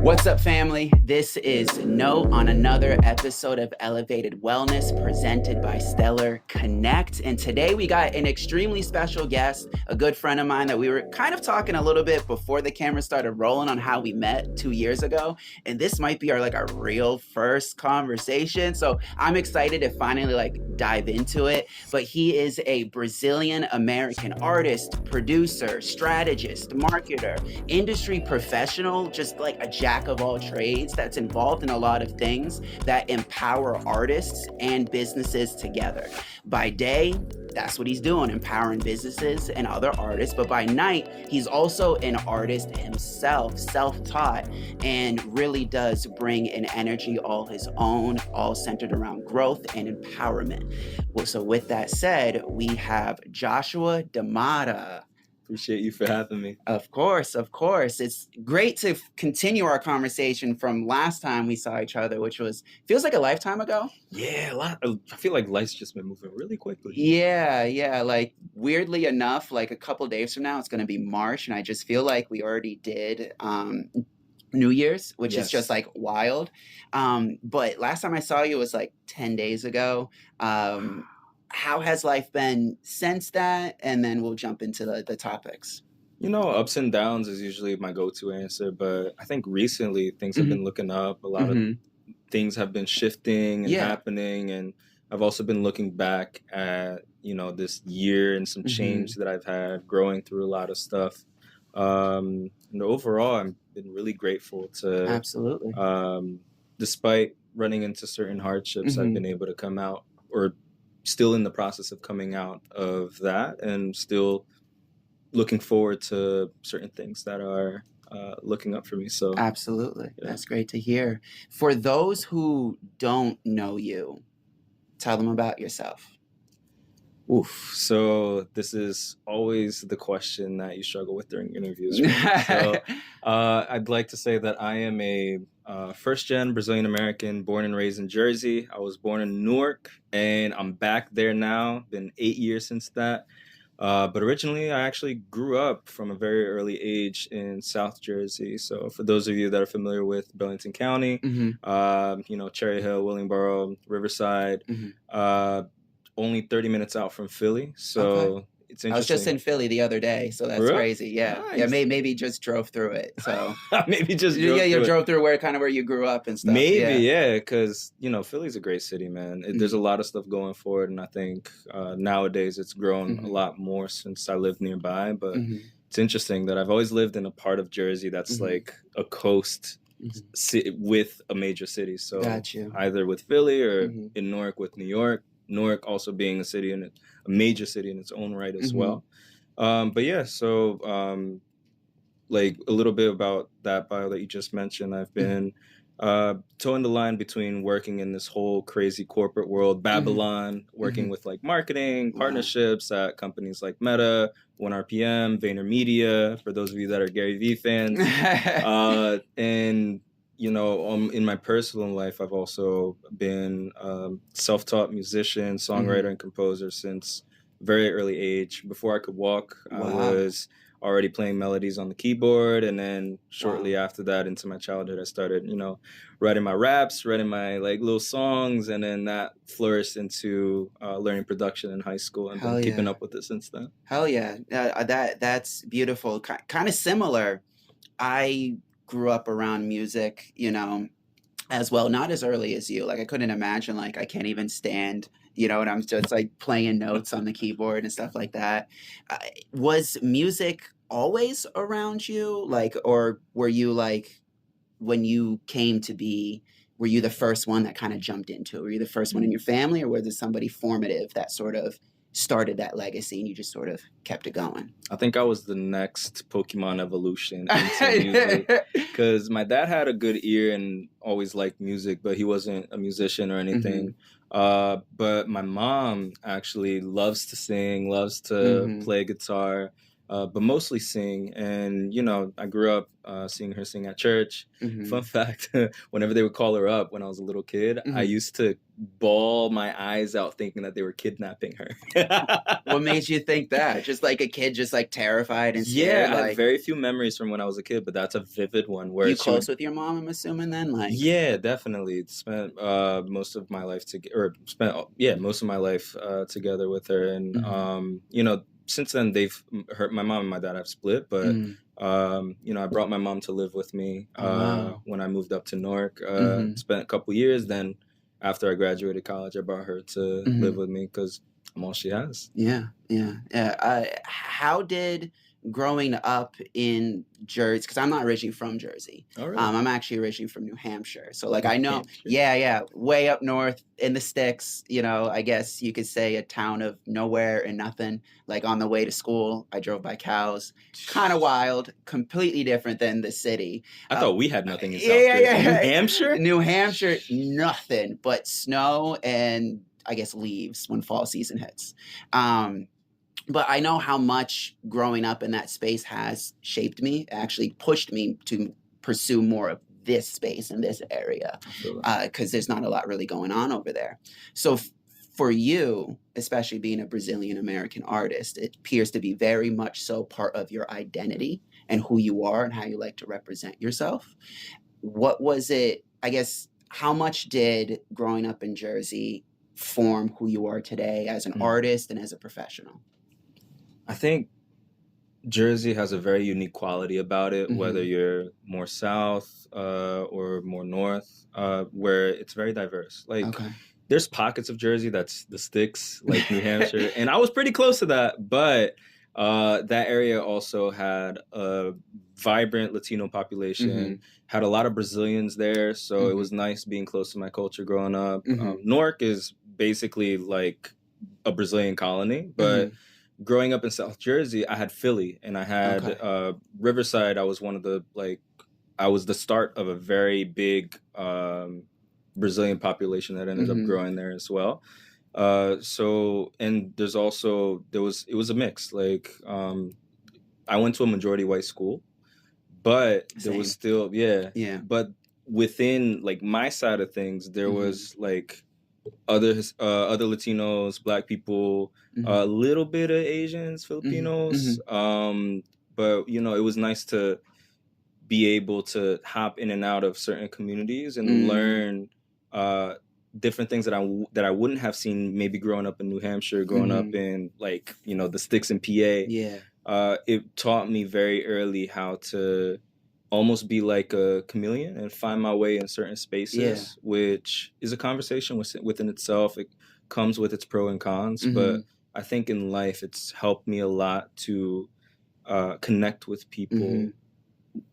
What's up, family? This is Note on another episode of Elevated Wellness presented by Stellar Connect. And today we got an extremely special guest, a good friend of mine that we were kind of talking a little bit before the camera started rolling on how we met 2 years ago. And this might be our real first conversation. So I'm excited to finally dive into it. But he is a Brazilian American artist, producer, strategist, marketer, industry professional, just like a jack of all trades that's involved in a lot of things that empower artists and businesses together. By day, that's what he's doing, empowering businesses and other artists. But by night, he's also an artist himself, self-taught, and really does bring an energy all his own, all centered around growth and empowerment. Well, so with that said, we have Joshua Damata. Appreciate you for having me. Of course. It's great to continue our conversation from last time we saw each other, which feels like a lifetime ago. Yeah, I feel like life's just been moving really quickly. Yeah. Like, weirdly enough, like a couple days from now, it's going to be March, and I just feel like we already did New Year's, which is just like wild. But last time I saw you was like 10 days ago. How has life been since that? And then we'll jump into the topics. Ups and downs is usually my go-to answer, but I think recently things have been looking up. A lot of things have been shifting and happening, and I've also been looking back at, this year and some change that I've had, growing through a lot of stuff. And overall, I've been really grateful to... Absolutely. Despite running into certain hardships, I've been able to come out, or still in the process of coming out of that, and still looking forward to certain things that are looking up for me. So absolutely. Yeah. That's great to hear. For those who don't know you, tell them about yourself. Oof. So this is always the question that you struggle with during interviews. Right? So I'd like to say that I am a first-gen Brazilian American, born and raised in Jersey. I was born in Newark, and I'm back there now. Been 8 years since that. But originally, I actually grew up from a very early age in South Jersey. So for those of you that are familiar with Bellington County, Cherry Hill, Willingboro, Riverside, only 30 minutes out from Philly. So it's interesting. I was just in Philly the other day, so that's crazy. Yeah. Nice. Yeah, maybe just drove through it. So maybe just drove through where you grew up and stuff. Maybe, because Philly's a great city, man. There's a lot of stuff going for it, and I think nowadays it's grown a lot more since I lived nearby. But it's interesting that I've always lived in a part of Jersey that's like a coast with a major city. So either with Philly or in Newark with New York. Newark also being a major city in its own right as well. But yeah, so a little bit about that bio that you just mentioned. I've been towing the line between working in this whole crazy corporate world, Babylon, working with marketing, partnerships at companies like Meta, 1RPM, VaynerMedia, for those of you that are Gary Vee fans. And in my personal life, I've also been self-taught musician, songwriter, and composer since a very early age. Before I could walk, I was already playing melodies on the keyboard. And then shortly after that, into my childhood, I started, writing my raps, writing my little songs. And then that flourished into learning production in high school, and been keeping up with it since then. Hell yeah. That's beautiful. Kind of similar. I grew up around music, as well, not as early as you. I couldn't imagine, I can't even stand, and I'm just playing notes on the keyboard and stuff like that. Was music always around you? Or were you when you came to be, were you the first one that kind of jumped into it? Were you the first one in your family, or was there somebody formative that sort of started that legacy and you just sort of kept it going? I think I was the next Pokemon evolution into music, because my dad had a good ear and always liked music, but he wasn't a musician or anything. But my mom actually loves to sing, loves to play guitar. but mostly sing. And I grew up seeing her sing at church. Fun fact: whenever they would call her up when I was a little kid, I used to bawl my eyes out thinking that they were kidnapping her. What made you think that? Just like a kid, just like terrified and Yeah, scared. I have Like, very few memories from when I was a kid, but that's a vivid one where you she would. close with your mom, I'm assuming then. Like, Yeah, definitely. Spent most of my life together, or spent most of my life together with her, and since then my mom and my dad have split, but I brought my mom to live with me oh wow. when I moved up to Newark. Mm-hmm. Spent a couple years. Then after I graduated college, I brought her to live with me because I'm all she has. Yeah, yeah, yeah. How did growing up in Jersey? Because I'm not originally from Jersey. Oh, really? I'm actually originally from New Hampshire. So, like, New I know, Hampshire? yeah, way up north in the sticks. I guess you could say a town of nowhere and nothing. Like on the way to school, I drove by cows. Kind of wild, completely different than the city. I thought we had nothing in South Yeah, Jersey. New yeah. Hampshire? New Hampshire, nothing but snow and I guess leaves when fall season hits. But I know how much growing up in that space has shaped me, actually pushed me to pursue more of this space in this area, because there's not a lot really going on over there. So for you, especially being a Brazilian American artist, it appears to be very much so part of your identity and who you are and how you like to represent yourself. What was it? I guess how much did growing up in Jersey form who you are today as an artist and as a professional? I think Jersey has a very unique quality about it, whether you're more south or more north, where it's very diverse. Like, there's pockets of Jersey that's the sticks, like New Hampshire, and I was pretty close to that, but that area also had a vibrant Latino population, had a lot of Brazilians there, so it was nice being close to my culture growing up. Newark is basically like a Brazilian colony, but growing up in South Jersey, I had Philly and I had Riverside. I was I was the start of a very big Brazilian population that ended up growing there as well. And it was a mix. Like, I went to a majority white school, but there was still, but within like my side of things, there was like other Latinos, Black people, a little bit of Asians, Filipinos. But it was nice to be able to hop in and out of certain communities and learn different things that I wouldn't have seen maybe growing up in New Hampshire, growing up in like the sticks in PA. Yeah. It taught me very early how to almost be like a chameleon and find my way in certain spaces, which is a conversation within itself. It comes with its pros and cons, but I think in life it's helped me a lot to connect with people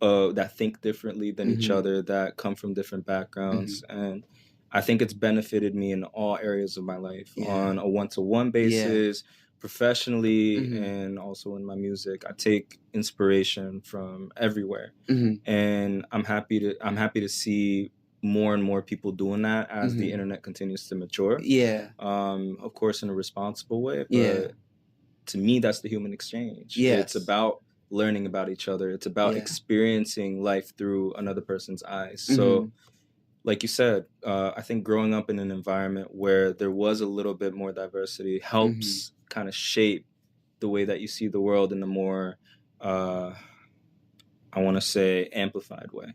that think differently than each other, that come from different backgrounds. And I think it's benefited me in all areas of my life on a one-to-one basis, professionally, and also in my music. I take inspiration from everywhere, and I'm happy to see more and more people doing that as the internet continues to mature. Of course, in a responsible way, but to me, that's the human exchange. It's about learning about each other. It's about experiencing life through another person's eyes. So, like you said, I think growing up in an environment where there was a little bit more diversity helps kind of shape the way that you see the world in a more, I want to say, amplified way.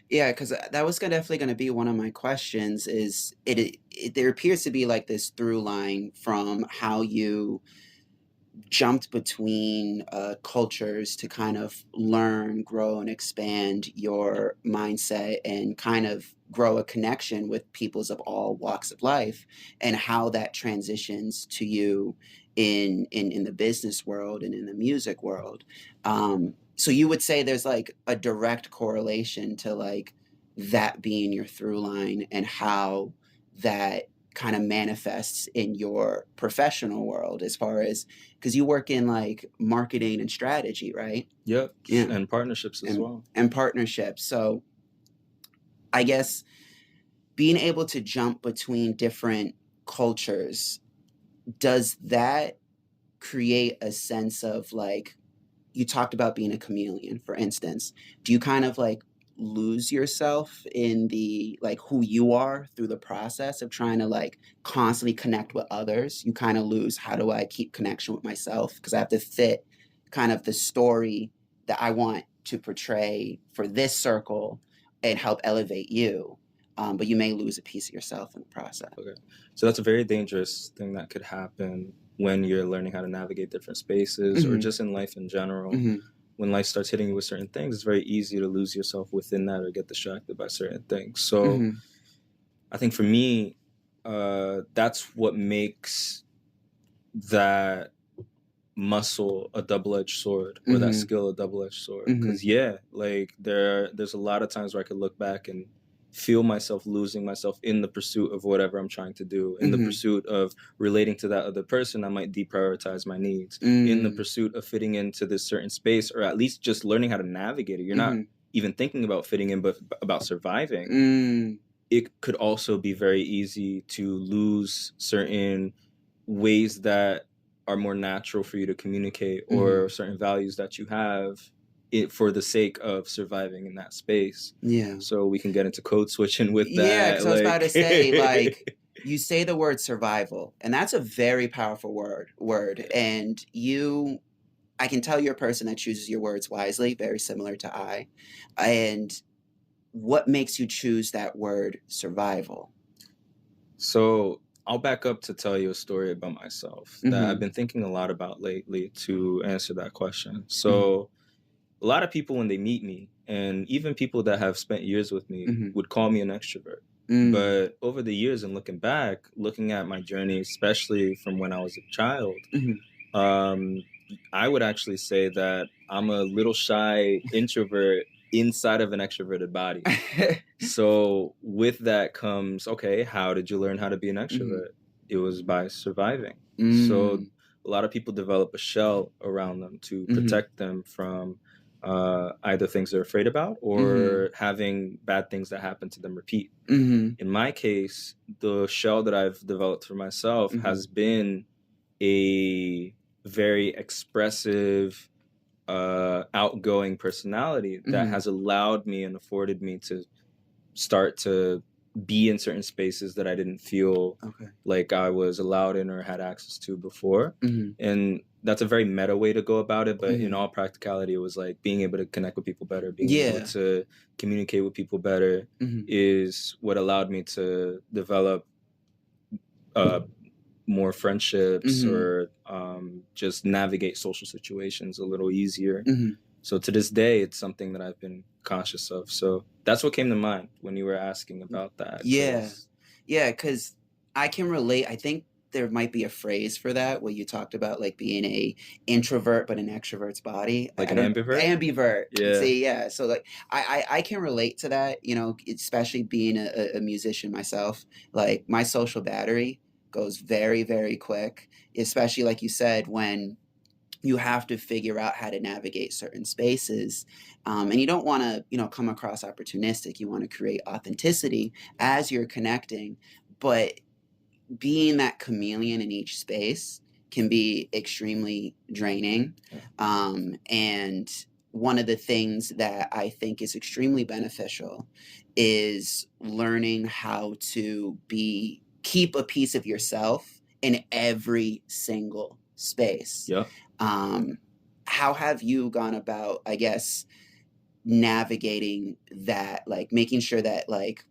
Yeah, because that was definitely going to be one of my questions. Is there appears to be like this through line from how you jumped between cultures to kind of learn, grow, and expand your mindset and kind of grow a connection with peoples of all walks of life, and how that transitions to you in the business world and in the music world. So you would say there's like a direct correlation to like that being your through line and how that kind of manifests in your professional world, as far as, because you work in like marketing and strategy, right? Yep. Yeah. And partnerships as well. And partnerships. So I guess being able to jump between different cultures, does that create a sense of like, you talked about being a chameleon, for instance. Do you kind of like lose yourself in the like who you are through the process of trying to like constantly connect with others? You kind of lose, how do I keep connection with myself? Because I have to fit kind of the story that I want to portray for this circle and help elevate you. But you may lose a piece of yourself in the process. Okay. So that's a very dangerous thing that could happen when you're learning how to navigate different spaces or just in life in general. When life starts hitting you with certain things, it's very easy to lose yourself within that or get distracted by certain things. So I think for me, that's what makes that muscle a double-edged sword, or that skill a double-edged sword. Because like there's a lot of times where I could look back and feel myself losing myself in the pursuit of whatever I'm trying to do. In the pursuit of relating to that other person, I might deprioritize my needs. In the pursuit of fitting into this certain space, or at least just learning how to navigate it. You're not even thinking about fitting in, but about surviving. It could also be very easy to lose certain ways that are more natural for you to communicate, or certain values that you have for the sake of surviving in that space. Yeah. So we can get into code switching with that. Yeah, because I was about to say, like, you say the word survival, and that's a very powerful word. And I can tell you're a person that chooses your words wisely, very similar to I. And what makes you choose that word survival? So I'll back up to tell you a story about myself that I've been thinking a lot about lately to answer that question. So a lot of people, when they meet me, and even people that have spent years with me, would call me an extrovert. But over the years and looking back, looking at my journey, especially from when I was a child, I would actually say that I'm a little shy introvert inside of an extroverted body. So with that comes, okay, how did you learn how to be an extrovert? It was by surviving. So a lot of people develop a shell around them to protect them from either things they're afraid about, or having bad things that happen to them repeat. In my case, the shell that I've developed for myself has been a very expressive, outgoing personality that has allowed me and afforded me to start to be in certain spaces that I didn't feel like I was allowed in or had access to before. And that's a very meta way to go about it, but in all practicality, it was like being able to connect with people better, being able to communicate with people better is what allowed me to develop more friendships, or just navigate social situations a little easier. So to this day, it's something that I've been conscious of. So that's what came to mind when you were asking about that. Yeah, because I can relate. I think there might be a phrase for that where you talked about like being a introvert but an extrovert's body, like an ambivert. Yeah. See, yeah. So like I can relate to that. Especially being a musician myself. Like my social battery goes very, very quick. Especially like you said, when you have to figure out how to navigate certain spaces, and you don't want to come across opportunistic. You want to create authenticity as you're connecting, but being that chameleon in each space can be extremely draining. And one of the things that I think is extremely beneficial is learning how to keep a piece of yourself in every single space. Yeah. How have you gone about, I guess, navigating that, like making sure that like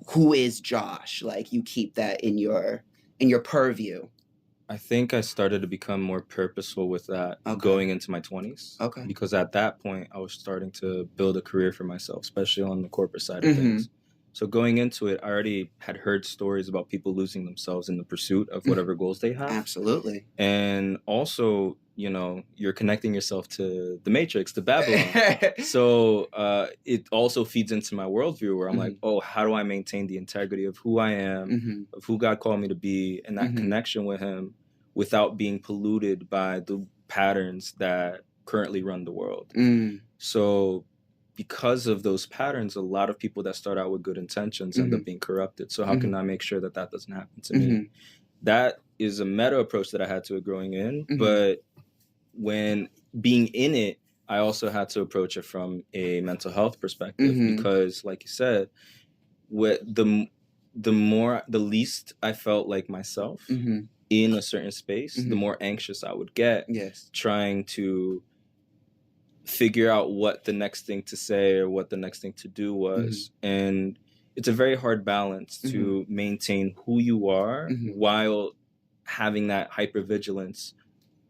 who is Josh, like you keep that in your purview? I think I started to become more purposeful with that going into my 20s. Because at that point, I was starting to build a career for myself, especially on the corporate side of things. So going into it, I already had heard stories about people losing themselves in the pursuit of whatever goals they have. Absolutely. And also, you're connecting yourself to the Matrix, to Babylon. So it also feeds into my worldview where I'm like, oh, how do I maintain the integrity of who I am, of who God called me to be, and that connection with him without being polluted by the patterns that currently run the world. So because of those patterns, a lot of people that start out with good intentions end up being corrupted. So how can I make sure that that doesn't happen to me? That is a meta approach that I had to it growing in, but when being in it, I also had to approach it from a mental health perspective, because like you said, the least I felt like myself in a certain space, the more anxious I would get, trying to figure out what the next thing to say or what the next thing to do was. And it's a very hard balance to maintain who you are while having that hypervigilance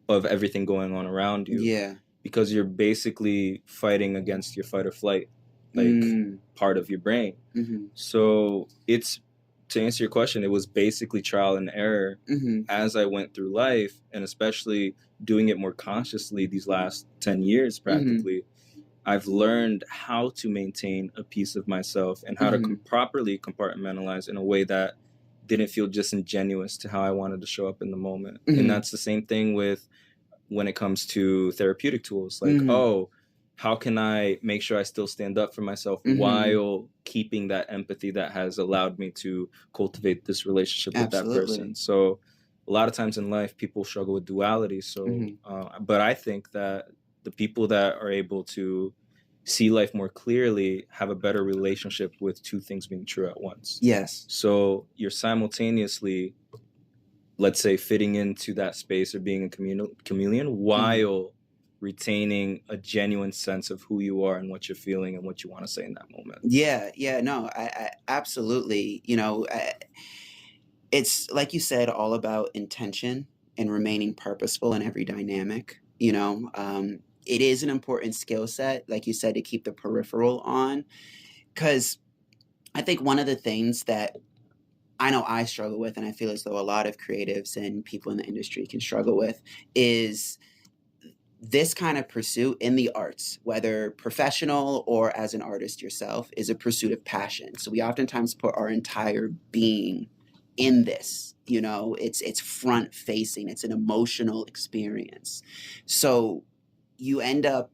of everything going on around you. Yeah. Because you're basically fighting against your fight or flight, like part of your brain. So it's, to answer your question, it was basically trial and error as I went through life, and especially doing it more consciously these last 10 years practically. I've learned how to maintain a piece of myself and how to properly compartmentalize in a way that didn't feel disingenuous to how I wanted to show up in the moment. And that's the same thing with when it comes to therapeutic tools. Like, oh, how can I make sure I still stand up for myself while keeping that empathy that has allowed me to cultivate this relationship with that person? So a lot of times in life, people struggle with duality. So, but I think that the people that are able to see life more clearly have a better relationship with two things being true at once. Yes. So you're simultaneously, let's say, fitting into that space or being a chameleon while retaining a genuine sense of who you are and what you're feeling and what you want to say in that moment. Yeah, no, I absolutely, it's like you said, all about intention and remaining purposeful in every dynamic. It is an important skill set, like you said, to keep the peripheral on, because I think one of the things that I know I struggle with, and I feel as though a lot of creatives and people in the industry can struggle with, is this kind of pursuit in the arts, whether professional or as an artist yourself, is a pursuit of passion. So we oftentimes put our entire being in this. It's front facing. It's an emotional experience. So you end up,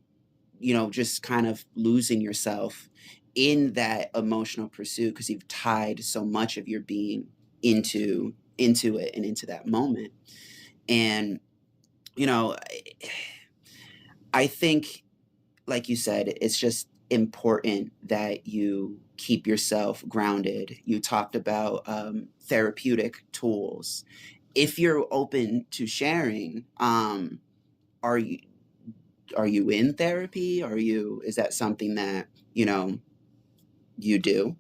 just kind of losing yourself in that emotional pursuit because you've tied so much of your being into it and into that moment. And I think, like you said, it's just important that you keep yourself grounded. You talked about therapeutic tools. If you're open to sharing, are you in therapy? Is that something that you do?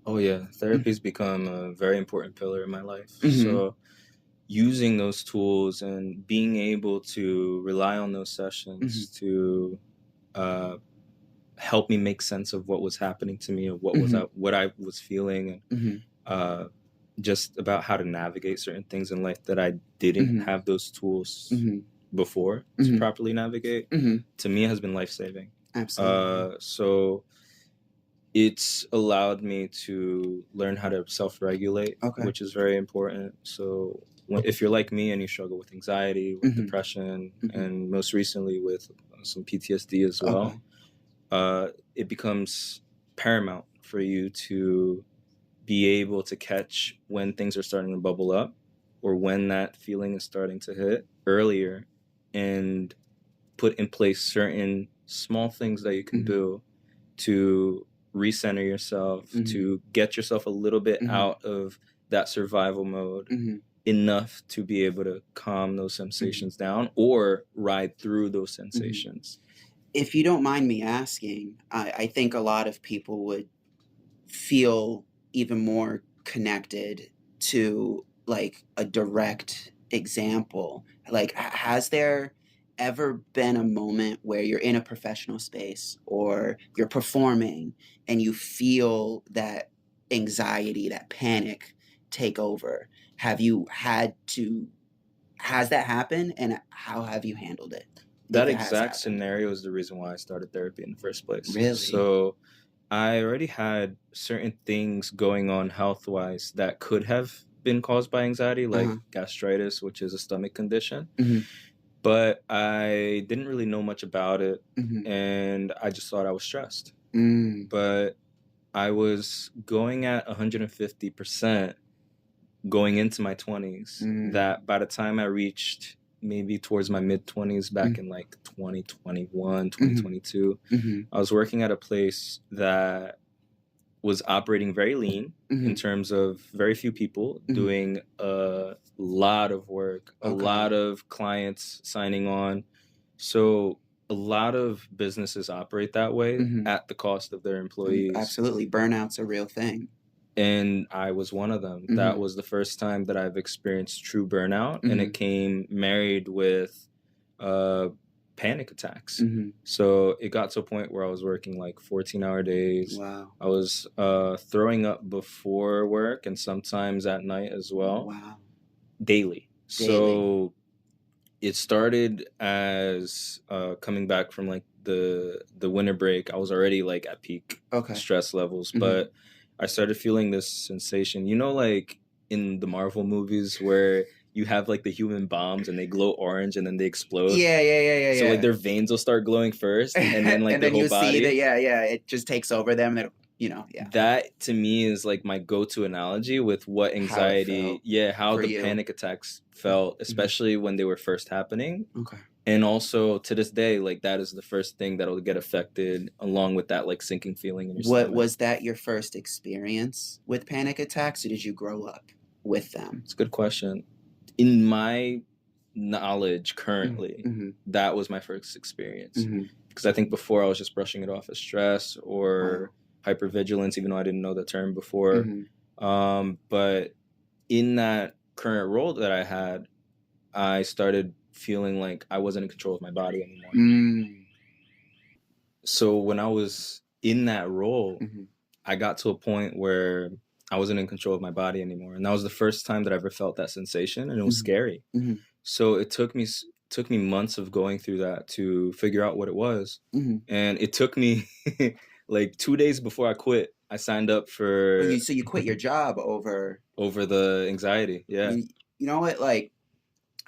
Oh yeah, therapy's become a very important pillar in my life. So using those tools and being able to rely on those sessions to help me make sense of what was happening to me, or what I was feeling, and just about how to navigate certain things in life that I didn't have those tools before to properly navigate. To me, it has been life-saving. Absolutely. So it's allowed me to learn how to self-regulate, which is very important. So if you're like me and you struggle with anxiety, with depression, and most recently with some PTSD as well, it becomes paramount for you to be able to catch when things are starting to bubble up or when that feeling is starting to hit earlier, and put in place certain small things that you can do to recenter yourself, to get yourself a little bit out of that survival mode, enough to be able to calm those sensations down or ride through those sensations. If you don't mind me asking, I think a lot of people would feel even more connected to like a direct example. Like, has there ever been a moment where you're in a professional space or you're performing and you feel that anxiety, that panic take over? Has that happened, and how have you handled it? That exact scenario is the reason why I started therapy in the first place. Really? So I already had certain things going on health-wise that could have been caused by anxiety, like gastritis, which is a stomach condition. But I didn't really know much about it, and I just thought I was stressed. But I was going at 150% going into my 20s that by the time I reached maybe towards my mid-20s back in like 2021, 2022, I was working at a place that was operating very lean in terms of very few people doing a lot of work, a lot of clients signing on. So a lot of businesses operate that way at the cost of their employees. Absolutely. Burnout's a real thing. And I was one of them. That was the first time that I've experienced true burnout, and it came married with panic attacks. So it got to a point where I was working like 14-hour days. Wow. I was throwing up before work and sometimes at night as well. Wow. Daily. So it started as coming back from like the winter break. I was already like at peak stress levels, but I started feeling this sensation, you know, like in the Marvel movies where you have like the human bombs and they glow orange and then they explode. Yeah. So like their veins will start glowing first, and then like and their then whole you body. see that, it just takes over them. That That to me is like my go-to analogy with what anxiety, how the panic attacks felt, especially when they were first happening. Okay. And also to this day, like that is the first thing that'll get affected along with that like sinking feeling in your stomach. Was that your first experience with panic attacks, or did you grow up with them? It's a good question. In my knowledge currently, that was my first experience. Because I think before I was just brushing it off as stress or hypervigilance, even though I didn't know the term before. But in that current role that I had, I started feeling like I wasn't in control of my body anymore. So when I was in that role, I got to a point where I wasn't in control of my body anymore. And that was the first time that I ever felt that sensation, and it was scary. So it took me months of going through that to figure out what it was. And it took me like 2 days before I quit. I signed up for... So you quit your job over the anxiety. Yeah. You know what? Like,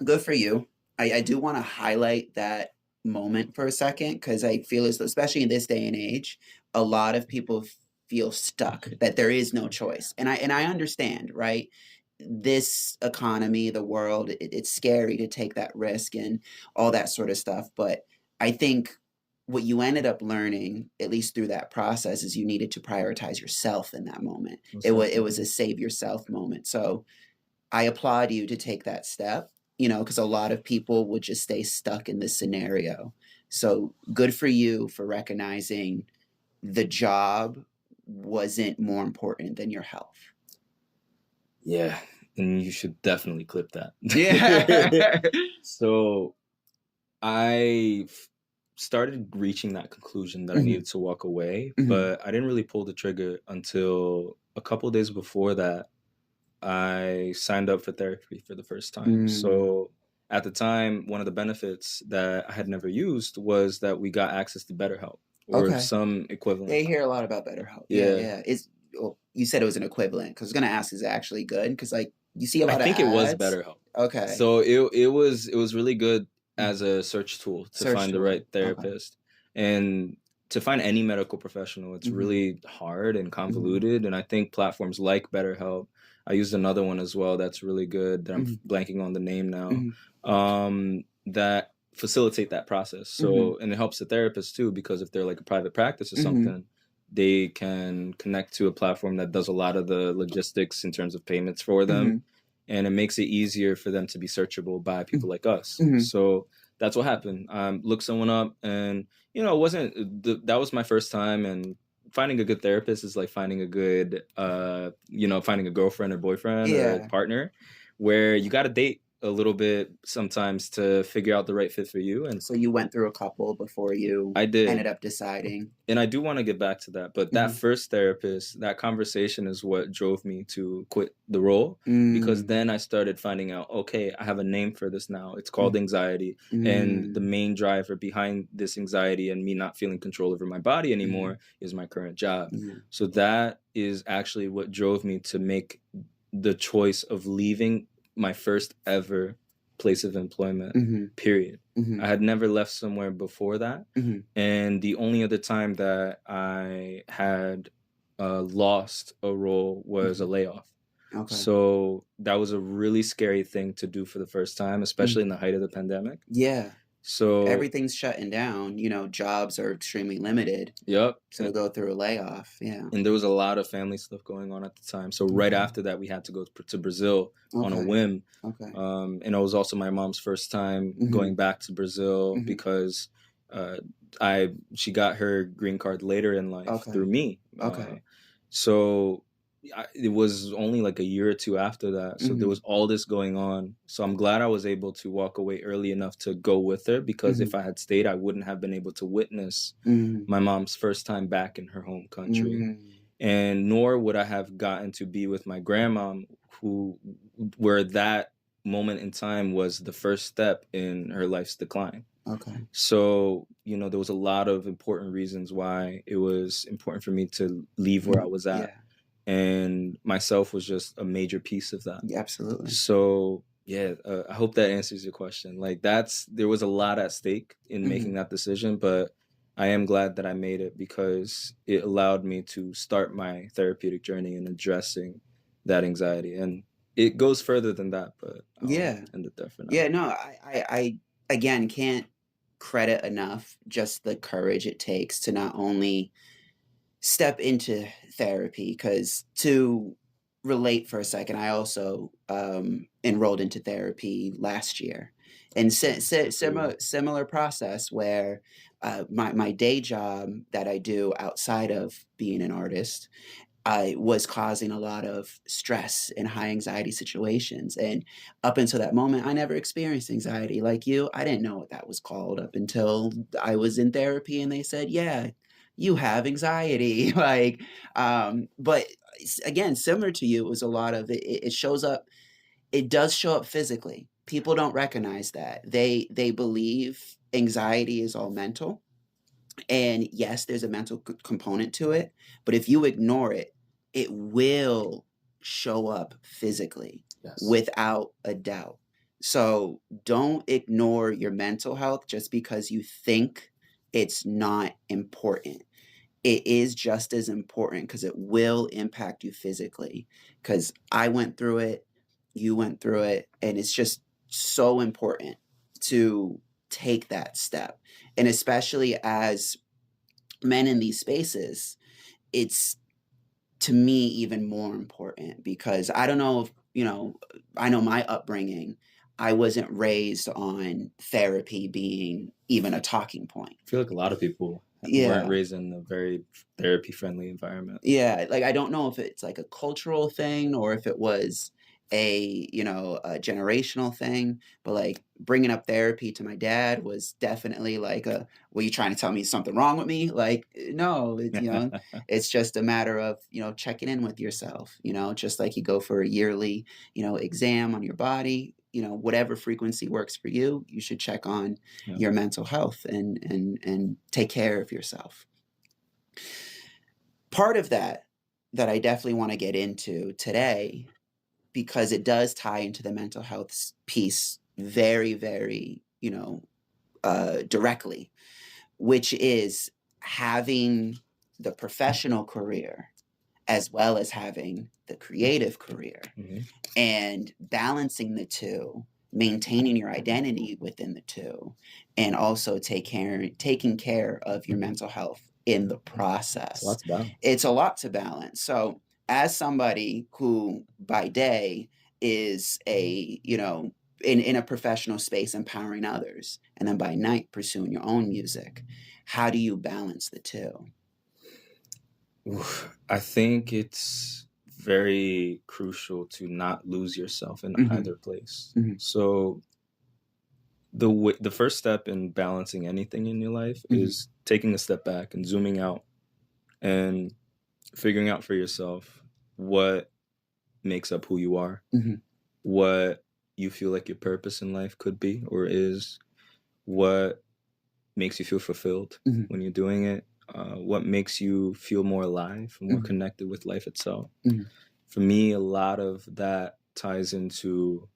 good for you. I do want to highlight that moment for a second, because I feel as though, especially in this day and age, a lot of people feel stuck, that there is no choice. And I understand, right? This economy, the world, it's scary to take that risk and all that sort of stuff. But I think what you ended up learning, at least through that process, is you needed to prioritize yourself in that moment. It was a save yourself moment. So I applaud you to take that step, because a lot of people would just stay stuck in this scenario. So good for you for recognizing the job wasn't more important than your health. Yeah, and you should definitely clip that. Yeah. So I started reaching that conclusion that I needed to walk away, but I didn't really pull the trigger until a couple of days before that. I signed up for therapy for the first time. So at the time, one of the benefits that I had never used was that we got access to BetterHelp or some equivalent. They hear a lot about BetterHelp. Yeah. You said it was an equivalent, because I was going to ask, is it actually good? Because like you see a lot of ads. I think it was BetterHelp. Okay. So it was really good as a search tool to find the right therapist. And to find any medical professional, it's really hard and convoluted. And I think platforms like BetterHelp, I used another one as well that's really good that I'm blanking on the name now, that facilitate that process. So, and it helps the therapist too, because if they're like a private practice or something, they can connect to a platform that does a lot of the logistics in terms of payments for them. And it makes it easier for them to be searchable by people like us. So that's what happened. Looked someone up, and it wasn't that was my first time. And finding a good therapist is like finding a good, finding a girlfriend or boyfriend or a partner, where you got to date a little bit sometimes to figure out the right fit for you. And so you went through a couple before you ended up deciding. And I do want to get back to that, but that first therapist, that conversation is what drove me to quit the role, because then I started finding out, okay, I have a name for this now. It's called anxiety. And the main driver behind this anxiety and me not feeling control over my body anymore is my current job. So that is actually what drove me to make the choice of leaving my first ever place of employment, period. I had never left somewhere before that. And the only other time that I had lost a role was a layoff. Okay. So that was a really scary thing to do for the first time, especially in the height of the pandemic. Yeah. So Everything's shutting down. Jobs are extremely limited. yep. So to go through a layoff, yeah. And there was a lot of family stuff going on at the time. So right after that, we had to go to Brazil on a whim. Okay. And it was also my mom's first time going back to Brazil because she got her green card later in life through me. So it was only like a year or two after that. So there was all this going on. So I'm glad I was able to walk away early enough to go with her, because if I had stayed, I wouldn't have been able to witness my mom's first time back in her home country. And nor would I have gotten to be with my grandma, where that moment in time was the first step in her life's decline. Okay. So, there was a lot of important reasons why it was important for me to leave where I was at. Yeah. And myself was just a major piece of that. Yeah, absolutely. So, yeah, I hope that answers your question. Like, there was a lot at stake in making that decision, but I am glad that I made it, because it allowed me to start my therapeutic journey in addressing that anxiety. And it goes further than that, but I'll end it there for now. Yeah, no, I again can't credit enough just the courage it takes to not only step into therapy, because to relate for a second, I also enrolled into therapy last year, and similar process where my day job that I do outside of being an artist, I was causing a lot of stress and high anxiety situations. And up until that moment, I never experienced anxiety like you. I didn't know what that was called up until I was in therapy and they said, yeah, you have anxiety. But again, similar to you, it was a lot of it shows up. It does show up physically. People don't recognize that. They believe anxiety is all mental. And yes, there's a mental component to it, but if you ignore it, it will show up physically. Yes. Without a doubt. So don't ignore your mental health just because you think it's not important. It is just as important, because it will impact you physically. Because I went through it, you went through it, and it's just so important to take that step. And especially as men in these spaces, it's, to me, even more important, because I don't know if, I know my upbringing, I wasn't raised on therapy being even a talking point. I feel like a lot of people weren't raised in a very therapy friendly environment. Yeah, like I don't know if it's like a cultural thing or if it was a generational thing, but like bringing up therapy to my dad was definitely like were you trying to tell me something wrong with me? Like, no, it's just a matter of checking in with yourself, just like you go for a yearly exam on your body. Whatever frequency works for you, you should check on your mental health and take care of yourself. Part of that I definitely want to get into today, because it does tie into the mental health piece very, very, directly, which is having the professional career as well as having the creative career, and balancing the two, maintaining your identity within the two, and also taking care of your mental health in the process. It's a lot to balance. So as somebody who by day is in a professional space empowering others, and then by night pursuing your own music, how do you balance the two? I think it's very crucial to not lose yourself in either place. So the first step in balancing anything in your life is taking a step back and zooming out and figuring out for yourself what makes up who you are, what you feel like your purpose in life could be or is, what makes you feel fulfilled when you're doing it, what makes you feel more alive, more connected with life itself. For me, a lot of that ties into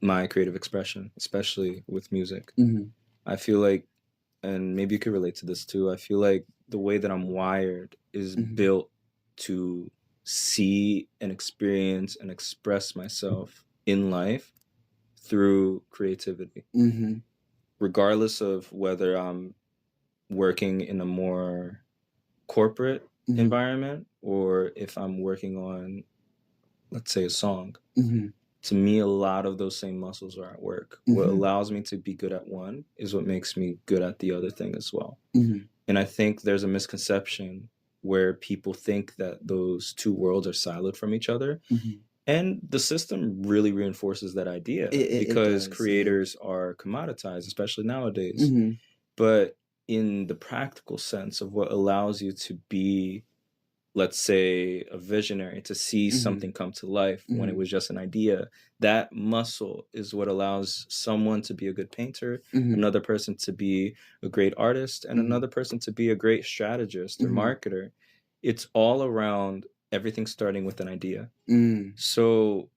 my creative expression, especially with music. I feel like, and maybe you could relate to this too, I feel like the way that I'm wired is built to see and experience and express myself in life through creativity. Mm-hmm. Regardless of whether I'm working in a more corporate environment or if I'm working on, let's say, a song. To me, a lot of those same muscles are at work. What allows me to be good at one is what makes me good at the other thing as well. And I think there's a misconception where people think that those two worlds are siloed from each other. And the system really reinforces that idea because creators are commoditized, especially nowadays. But in the practical sense of what allows you to be, let's say, a visionary, to see something come to life when it was just an idea, that muscle is what allows someone to be a good painter, another person to be a great artist, and another person to be a great strategist or marketer. It's all around everything starting with an idea. So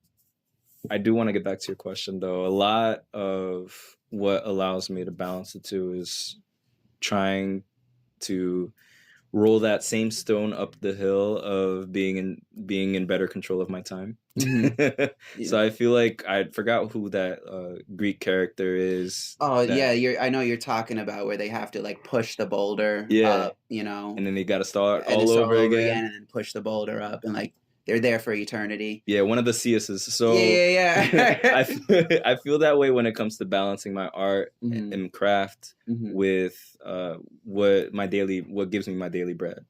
I do want to get back to your question, though. A lot of what allows me to balance the two is trying to roll that same stone up the hill of being in better control of my time. So I feel like I forgot who that Greek character is. Oh yeah, I know you're talking about where they have to like push the boulder up, you know, and then they got to start and all over again, and then push the boulder up, and like they're there for eternity. Yeah, one of the Ceuses. So yeah. I feel that way when it comes to balancing my art and craft with what gives me my daily bread.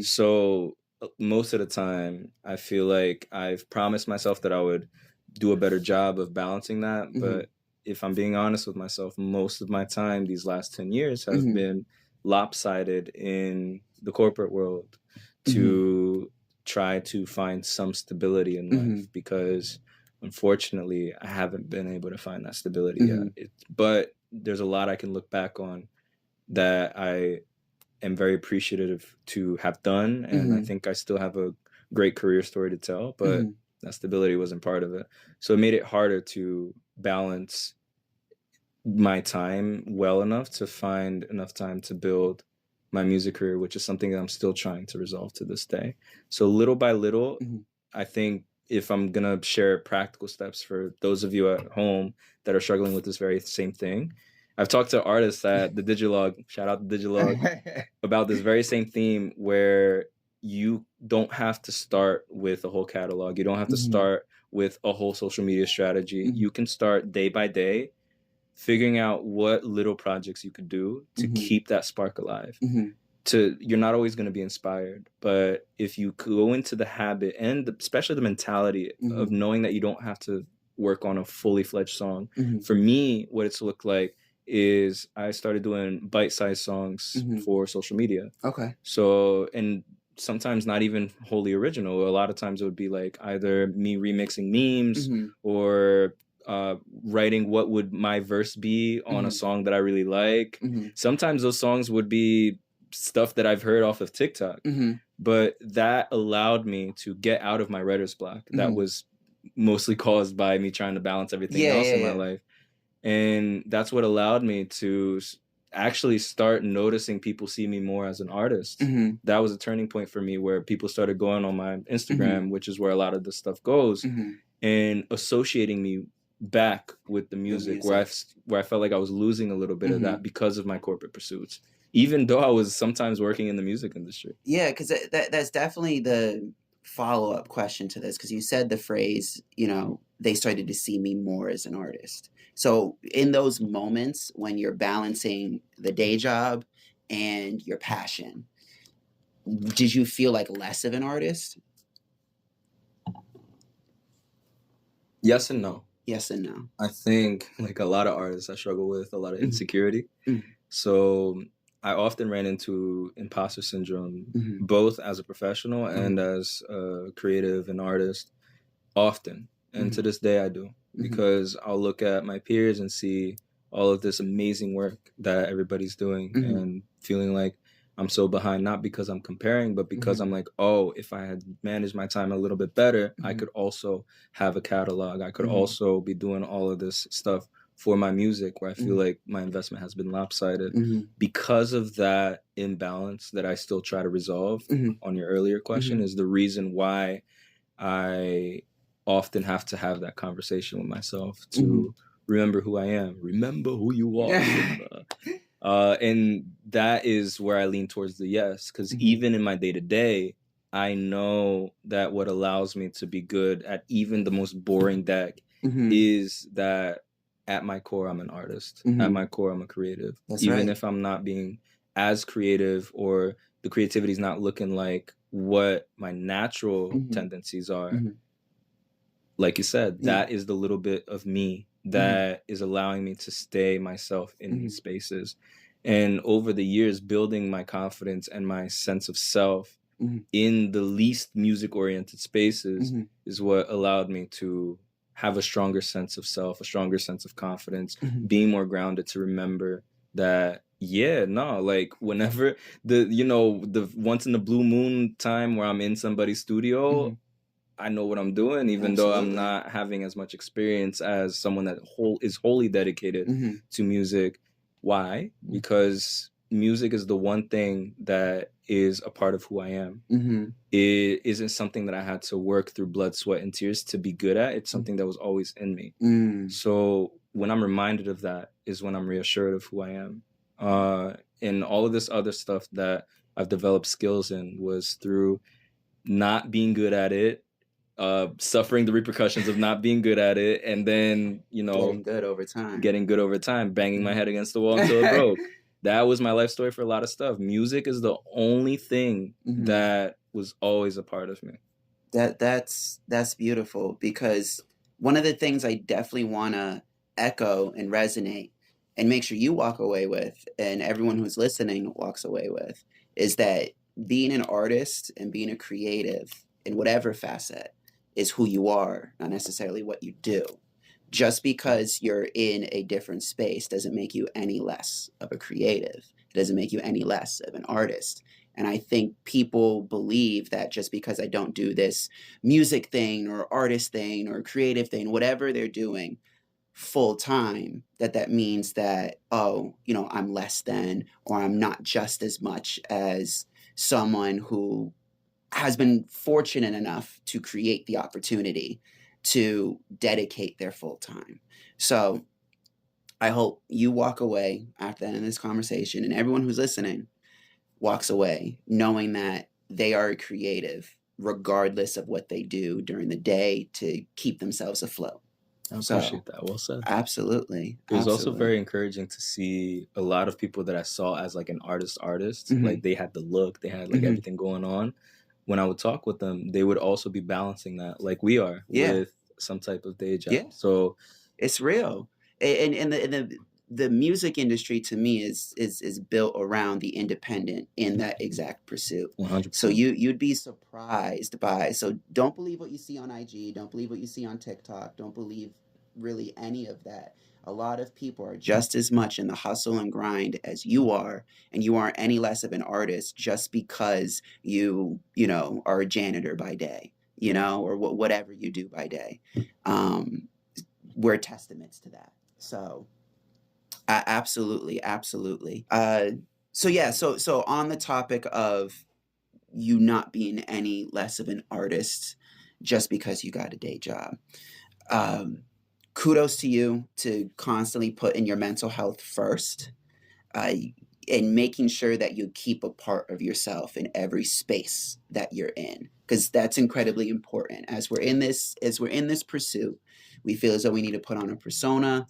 So most of the time, I feel like I've promised myself that I would do a better job of balancing that. But if I'm being honest with myself, most of my time these last 10 years has been lopsided in the corporate world to try to find some stability in life because unfortunately I haven't been able to find that stability yet. But there's a lot I can look back on that I am very appreciative to have done, and I think I still have a great career story to tell, but that stability wasn't part of it. So it made it harder to balance my time well enough to find enough time to build my music career, which is something that I'm still trying to resolve to this day. So little by little, I think if I'm going to share practical steps for those of you at home that are struggling with this very same thing, I've talked to artists at the Digilog, shout out to Digilog, about this very same theme where you don't have to start with a whole catalog. You don't have to start with a whole social media strategy. You can start day by day, figuring out what little projects you could do to keep that spark alive. You're not always going to be inspired, but if you go into the habit and especially the mentality of knowing that you don't have to work on a fully fledged song. For me, what it's looked like is I started doing bite-sized songs for social media. Okay. So, and sometimes not even wholly original. A lot of times it would be like either me remixing memes or writing what would my verse be on a song that I really like. Sometimes those songs would be stuff that I've heard off of TikTok, but that allowed me to get out of my writer's block. That was mostly caused by me trying to balance everything else in my life. And that's what allowed me to actually start noticing people see me more as an artist. That was a turning point for me where people started going on my Instagram, which is where a lot of this stuff goes, and associating me back with the music. Where I felt like I was losing a little bit of that because of my corporate pursuits, even though I was sometimes working in the music industry. Yeah, because that's definitely the follow-up question to this, because you said the phrase, they started to see me more as an artist. So in those moments when you're balancing the day job and your passion, did you feel like less of an artist? Yes and no. Yes and no. I think like a lot of artists, I struggle with a lot of insecurity. So I often ran into imposter syndrome, both as a professional and as a creative and artist, often. And to this day I do, because I'll look at my peers and see all of this amazing work that everybody's doing and feeling like I'm so behind, not because I'm comparing, but because I'm like, oh, if I had managed my time a little bit better, I could also have a catalog. I could also be doing all of this stuff for my music, where I feel like my investment has been lopsided. Because of that imbalance that I still try to resolve on your earlier question is the reason why I often have to have that conversation with myself to remember who I am. Remember who you are, Simba. And that is where I lean towards the yes, because even in my day-to-day, I know that what allows me to be good at even the most boring deck is that at my core, I'm an artist. At my core, I'm a creative. That's even right. if I'm not being as creative or the creativity is not looking like what my natural tendencies are, like you said, that is the little bit of me that is allowing me to stay myself in these spaces. And over the years, building my confidence and my sense of self in the least music-oriented spaces is what allowed me to have a stronger sense of self, a stronger sense of confidence, being more grounded to remember that, like whenever the once in the blue moon time where I'm in somebody's studio, I know what I'm doing, even though I'm not having as much experience as someone that is wholly dedicated to music. Why? Because music is the one thing that is a part of who I am. It isn't something that I had to work through blood, sweat, and tears to be good at. It's something that was always in me. So when I'm reminded of that is when I'm reassured of who I am. And all of this other stuff that I've developed skills in was through not being good at it, suffering the repercussions of not being good at it, and then getting good over time, banging my head against the wall until it broke. That was my life story for a lot of stuff. Music is the only thing that was always a part of me. That's beautiful, because one of the things I definitely want to echo and resonate and make sure you walk away with, and everyone who's listening walks away with, is that being an artist and being a creative in whatever facet is who you are, not necessarily what you do. Just because you're in a different space doesn't make you any less of a creative. It doesn't make you any less of an artist. And I think people believe that just because I don't do this music thing or artist thing or creative thing, whatever they're doing full time, that means that, I'm less than, or I'm not just as much as someone who has been fortunate enough to create the opportunity to dedicate their full time. So I hope you walk away after the end of this conversation, and everyone who's listening walks away knowing that they are creative regardless of what they do during the day to keep themselves afloat. I appreciate that. Well said. Absolutely. It was also very encouraging to see a lot of people that I saw as like an artist, like they had the look, they had like everything going on. When I would talk with them, they would also be balancing that like we are with some type of day job. So it's real. And the music industry to me is built around the independent in that exact pursuit. 100%. So you'd be surprised by, so don't believe what you see on IG, don't believe what you see on TikTok, don't believe really any of that. A lot of people are just as much in the hustle and grind as you are, and you aren't any less of an artist just because you are a janitor by day, or whatever you do by day. We're testaments to that. So absolutely. So on the topic of you not being any less of an artist just because you got a day job, kudos to you to constantly put in your mental health first, and making sure that you keep a part of yourself in every space that you're in, because that's incredibly important. As we're in this pursuit, we feel as though we need to put on a persona,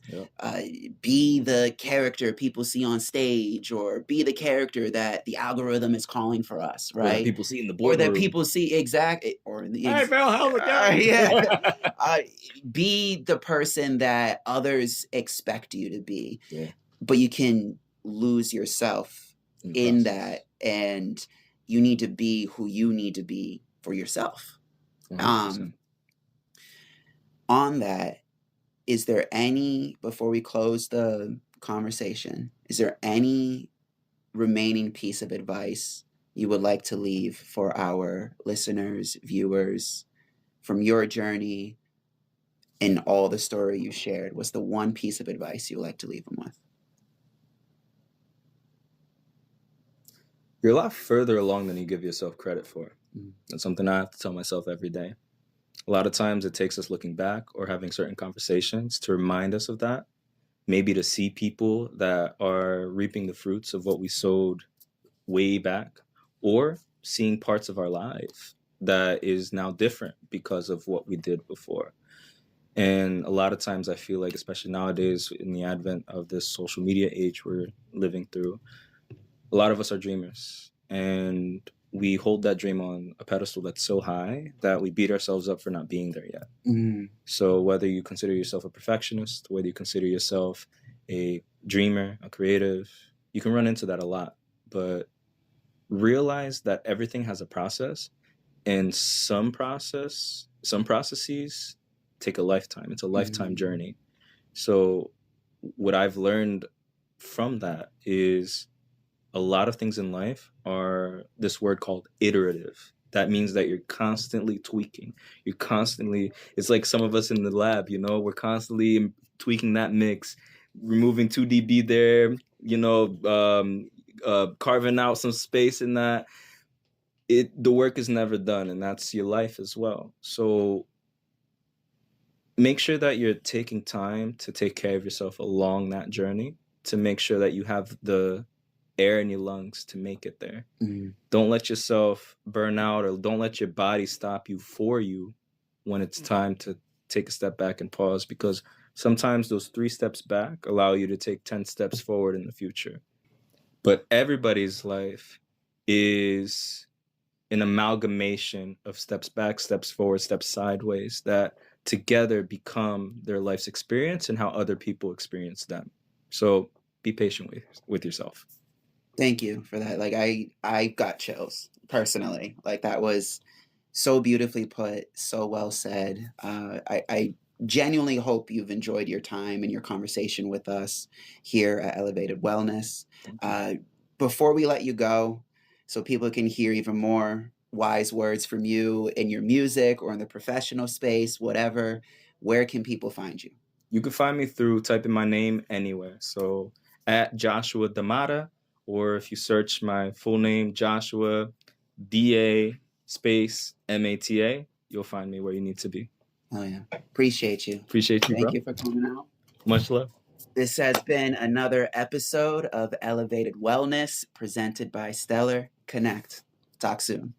be the character people see on stage, or be the character that the algorithm is calling for us, right? Or that people see in the boardroom. Or that people see, exactly. Hey, Phil, how's it going? Be the person that others expect you to be. Yeah. But you can lose yourself in that, and you need to be who you need to be for yourself. 100%. On that, is there any, before we close the conversation, is there any remaining piece of advice you would like to leave for our listeners, viewers, from your journey in all the story you shared, what's the one piece of advice you would like to leave them with? You're a lot further along than you give yourself credit for. That's something I have to tell myself every day. A lot of times it takes us looking back or having certain conversations to remind us of that. Maybe to see people that are reaping the fruits of what we sowed way back, or seeing parts of our life that is now different because of what we did before. And a lot of times I feel like, especially nowadays in the advent of this social media age we're living through, a lot of us are dreamers, and we hold that dream on a pedestal that's so high that we beat ourselves up for not being there yet. So whether you consider yourself a perfectionist, whether you consider yourself a dreamer, a creative, you can run into that a lot. But realize that everything has a process, and some processes take a lifetime. It's a lifetime journey. So what I've learned from that is a lot of things in life are this word called iterative. That means that you're constantly tweaking. It's like some of us in the lab, we're constantly tweaking that mix, removing 2 dB there, carving out some space in that. The work is never done, and that's your life as well. So make sure that you're taking time to take care of yourself along that journey, to make sure that you have the air in your lungs to make it there. Don't let yourself burn out, or don't let your body stop you when it's time to take a step back and pause, because sometimes those 3 steps back allow you to take 10 steps forward in the future. But everybody's life is an amalgamation of steps back, steps forward, steps sideways that together become their life's experience and how other people experience them. So be patient with yourself. Thank you for that. Like I got chills personally. Like that was so beautifully put, so well said. I genuinely hope you've enjoyed your time and your conversation with us here at Elevated Wellness. Before we let you go, so people can hear even more wise words from you in your music or in the professional space, whatever, where can people find you? You can find me through typing my name anywhere. So at Joshua Damata, or if you search my full name, Joshua DA space MATA, you'll find me where you need to be. Oh yeah. Appreciate you. Appreciate you, Thank bro. you for coming out. Much love. This has been another episode of Elevated Wellness presented by Stellar Connect. Talk soon.